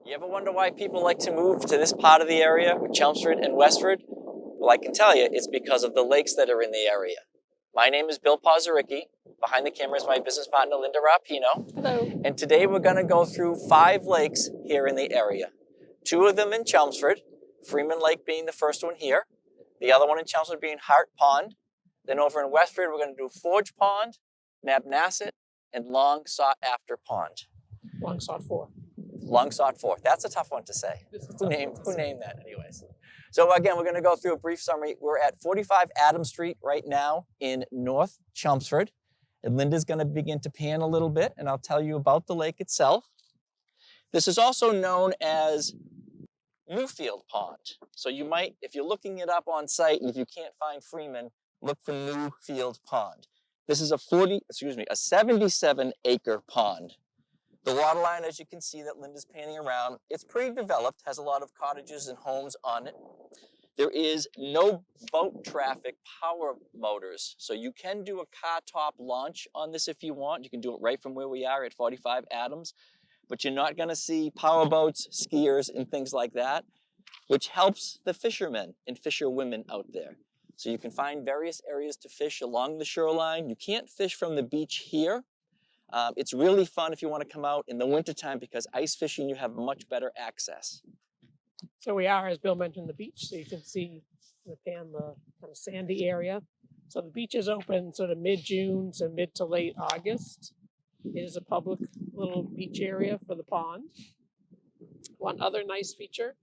You ever wonder why people like to move to this part of the area, Chelmsford and Westford? Well, I can tell you it's because of the lakes that are in the area. My name is Bill Pozerycki. Behind the camera is my business partner, Linda Arpino. Hello. And today we're going to go through 5 lakes here in the area. 2 of them in Chelmsford, Freeman Lake being the first one here. The other one in Chelmsford being Hart Pond. Then over in Westford, we're going to do Forge Pond, Nabnasset, and Long Sought After Pond. Long sought for. Long sought for. That's a tough one to say. Who named that anyways? So again, we're going to go through a brief summary. We're at 45 Adams Street right now in North Chelmsford. And Linda's going to begin to pan a little bit, and I'll tell you about the lake itself. This is also known as Newfield Pond. So you might, if you're looking it up on site, and if you can't find Freeman, look for Newfield Pond. This is a 77-acre pond. The waterline, as you can see that Linda's panning around, it's pretty developed, has a lot of cottages and homes on it. There is no boat traffic power motors, so you can do a car top launch on this if you want. You can do it right from where we are at 45 Adams, but you're not going to see power boats, skiers, and things like that, which helps the fishermen and fisherwomen out there. So you can find various areas to fish along the shoreline. You can't fish from the beach here. It's really fun if you want to come out in the wintertime because ice fishing, you have much better access. So we are, as Bill mentioned, the beach. So you can see the kind of sandy area. So the beach is open sort of mid-June to mid to late August. It is a public little beach area for the pond. One other nice feature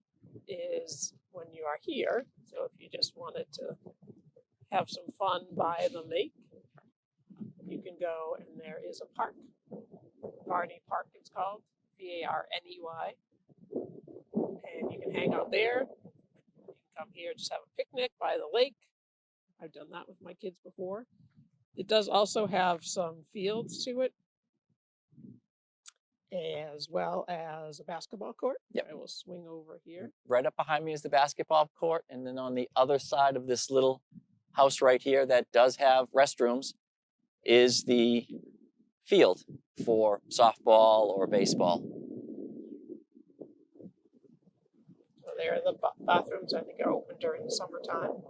is when you are here, so if you just wanted to have some fun by the lake, you can go and there is a park. Varney Park it's called, Varney. And you can hang out there. You can come here, just have a picnic by the lake. I've done that with my kids before. It does also have some fields to it, as well as a basketball court. Yep. I will swing over here. Right up behind me is the basketball court, and then on the other side of this little house right here that does have restrooms is the field for softball or baseball. So there are the bathrooms, I think, are open during the summertime.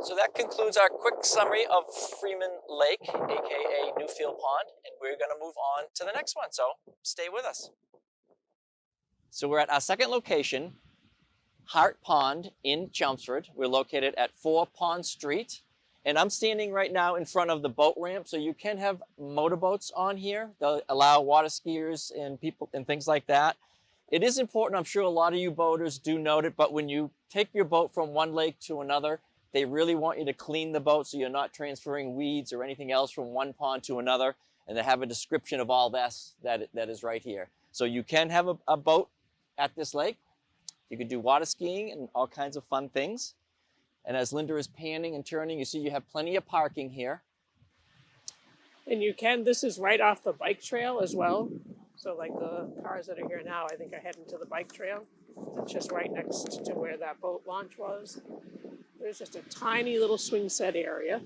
So that concludes our quick summary of Freeman Lake, aka Newfield Pond, and we're going to move on to the next one, so stay with us. So we're at our second location, Hart Pond in Chelmsford. We're located at 4 Pond Street, and I'm standing right now in front of the boat ramp, so you can have motorboats on here. They'll allow water skiers and people and things like that. It is important, I'm sure a lot of you boaters do note it, but when you take your boat from one lake to another, they really want you to clean the boat so you're not transferring weeds or anything else from one pond to another, and they have a description of all this that is right here. So you can have a boat at this lake. You can do water skiing and all kinds of fun things. And as Linda is panning and turning, you see you have plenty of parking here. And you can, this is right off the bike trail as well. So like the cars that are here now, I think are heading to the bike trail. It's just right next to where that boat launch was. There's just a tiny little swing set area.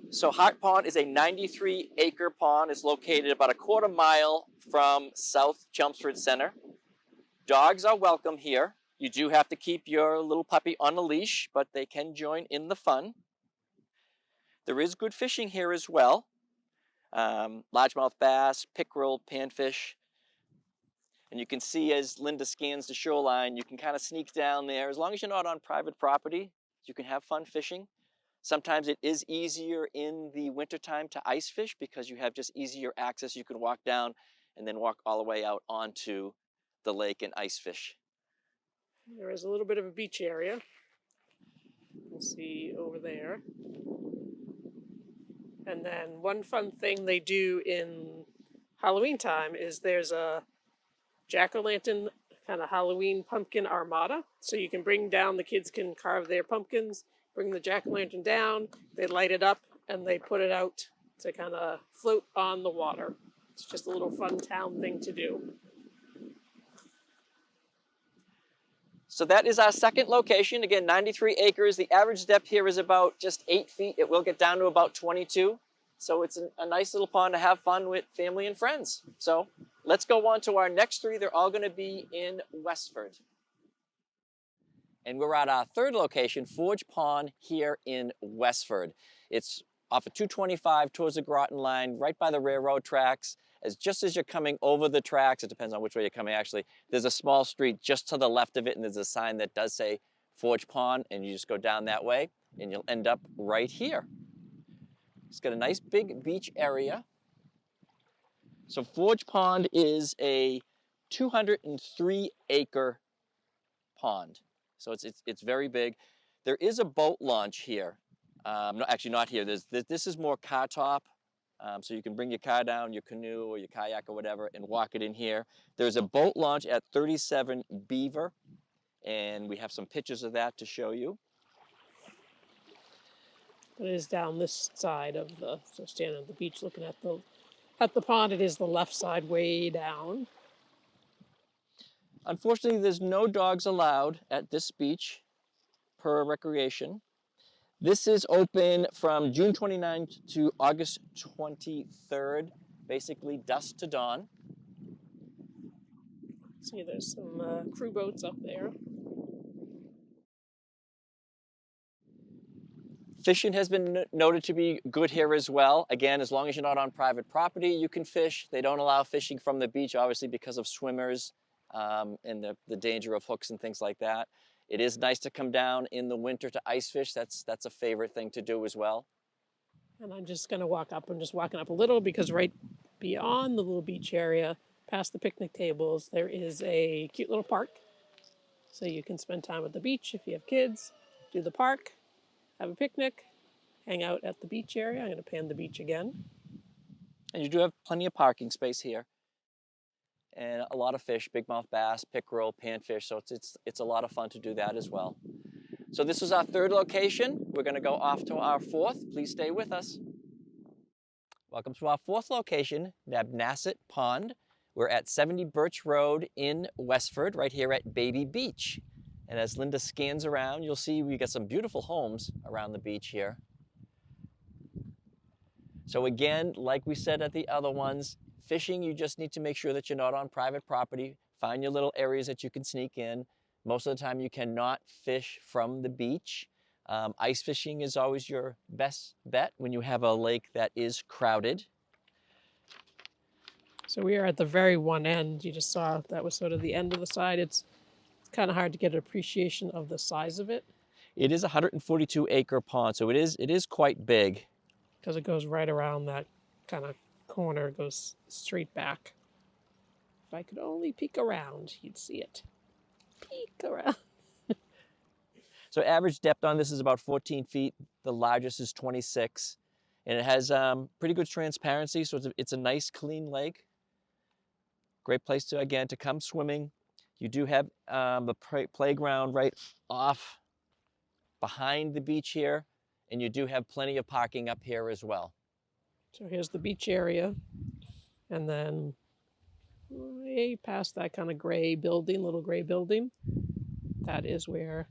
So Hart Pond is a 93-acre pond. It's located about a quarter mile from South Chelmsford Center. Dogs are welcome here. You do have to keep your little puppy on a leash, but they can join in the fun. There is good fishing here as well. Largemouth bass, pickerel, panfish. And you can see as Linda scans the shoreline, you can kind of sneak down there. As long as you're not on private property, you can have fun fishing. Sometimes it is easier in the wintertime to ice fish because you have just easier access. You can walk down and then walk all the way out onto the lake and ice fish. There is a little bit of a beach area. You can see over there. And then one fun thing they do in Halloween time is there's a jack-o'-lantern kind of Halloween pumpkin armada. So you can bring down, the kids can carve their pumpkins, bring the jack-o'-lantern down, they light it up, and they put it out to kind of float on the water. It's just a little fun town thing to do. So that is our second location. Again, 93 acres. The average depth here is about just 8 feet. It will get down to about 22. So it's a nice little pond to have fun with family and friends. So let's go on to our next three. They're all going to be in Westford. And we're at our third location, Forge Pond, here in Westford. It's off of 225 towards the Groton line, right by the railroad tracks. Just as you're coming over the tracks, it depends on which way you're coming actually, there's a small street just to the left of it, and there's a sign that does say Forge Pond, and you just go down that way, and you'll end up right here. It's got a nice big beach area. So Forge Pond is a 203-acre pond. So it's very big. There is a boat launch here. No, actually not here. This is more car top. So you can bring your car down, your canoe or your kayak or whatever, and walk it in here. There's a boat launch at 37 Beaver, and we have some pictures of that to show you. It is down this side of so standing at the beach looking at the pond, it is the left side way down. Unfortunately, there's no dogs allowed at this beach per recreation. This is open from June 29th to August 23rd, basically dusk to dawn. See, there's some crew boats up there. Fishing has been noted to be good here as well. Again, as long as you're not on private property, you can fish. They don't allow fishing from the beach, obviously, because of swimmers and the danger of hooks and things like that. It is nice to come down in the winter to ice fish. That's a favorite thing to do as well. And I'm just going to walk up. I'm just walking up a little because right beyond the little beach area, past the picnic tables, there is a cute little park. So you can spend time at the beach if you have kids, do the park, have a picnic, hang out at the beach area. I'm going to pan the beach again. And you do have plenty of parking space here. And a lot of fish, bigmouth bass, pickerel, panfish, so it's a lot of fun to do that as well. So this is our third location. We're going to go off to our fourth. Please stay with us. Welcome to our fourth location, Nabnasset Pond. We're at 70 Birch Road in Westford, right here at Baby Beach. And as Linda scans around, you'll see we got some beautiful homes around the beach here. So again, like we said at the other ones, fishing, you just need to make sure that you're not on private property. Find your little areas that you can sneak in. Most of the time you cannot fish from the beach. Ice fishing is always your best bet when you have a lake that is crowded. So we are at the very one end. You just saw that was sort of the end of the side. It's kind of hard to get an appreciation of the size of it. It is a 142-acre pond, so it is quite big. Because it goes right around that kind of corner, it goes straight back. If I could only peek around, you'd see it. Peek around. So average depth on this is about 14 feet. The largest is 26. And it has pretty good transparency, so it's a nice, clean lake. Great place to, again, to come swimming. You do have the playground right off behind the beach here, and you do have plenty of parking up here as well. So here's the beach area, and then way past that kind of gray building, little gray building, that is where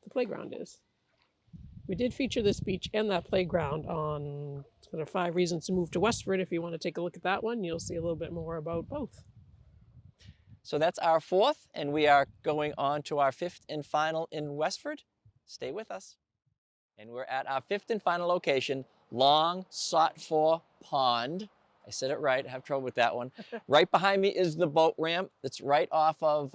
the playground is. We did feature this beach and that playground on sort of 5 Reasons to Move to Westford. If you want to take a look at that one, you'll see a little bit more about both. So that's our fourth, and we are going on to our fifth and final in Westford. Stay with us. And we're at our fifth and final location, Long Sought For Pond. I said it right, I have trouble with that one. Right behind me is the boat ramp that's right off of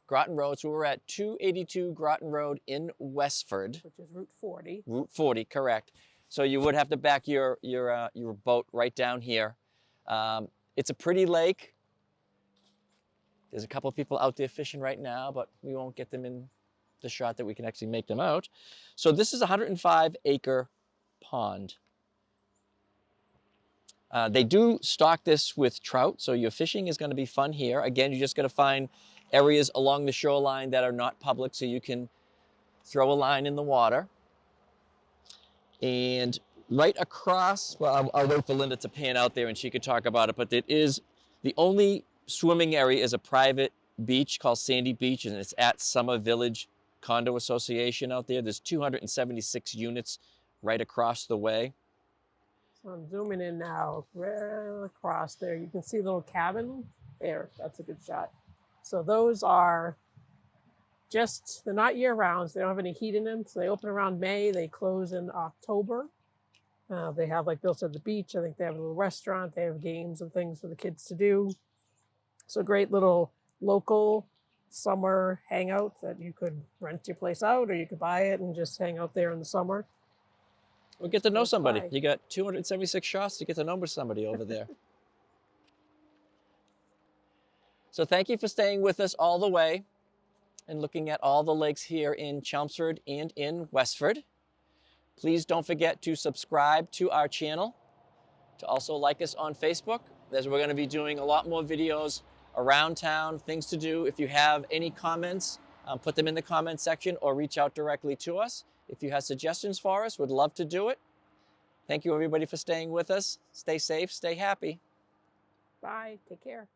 Groton Road. So we're at 282 Groton Road in Westford. Which is Route 40. Route 40, correct. So you would have to back your boat right down here. It's a pretty lake. There's a couple of people out there fishing right now, but we won't get them in the shot that we can actually make them out. So this is a 105-acre pond. They do stock this with trout, so your fishing is going to be fun here. Again, you're just going to find areas along the shoreline that are not public, so you can throw a line in the water. And right across, well, I'll wait for Linda to pan out there and she could talk about it, but it is the only swimming area is a private beach called Sandy Beach, and it's at Summer Village Condo Association out there. There's 276 units right across the way. So I'm zooming in now, right across there. You can see the little cabin there. That's a good shot. So those are they're not year round. So they don't have any heat in them. So they open around May. They close in October. They have, like Bill said, the beach. I think they have a little restaurant. They have games and things for the kids to do. So great little local summer hangout that you could rent your place out, or you could buy it and just hang out there in the summer. Or get to know somebody. Bye. You got 276 shots to get to know somebody over there. So thank you for staying with us all the way and looking at all the lakes here in Chelmsford and in Westford. Please don't forget to subscribe to our channel, to also like us on Facebook, as we're going to be doing a lot more videos around town, things to do. If you have any comments, put them in the comment section or reach out directly to us. If you have suggestions for us, we'd love to do it. Thank you, everybody, for staying with us. Stay safe, stay happy. Bye. Take care.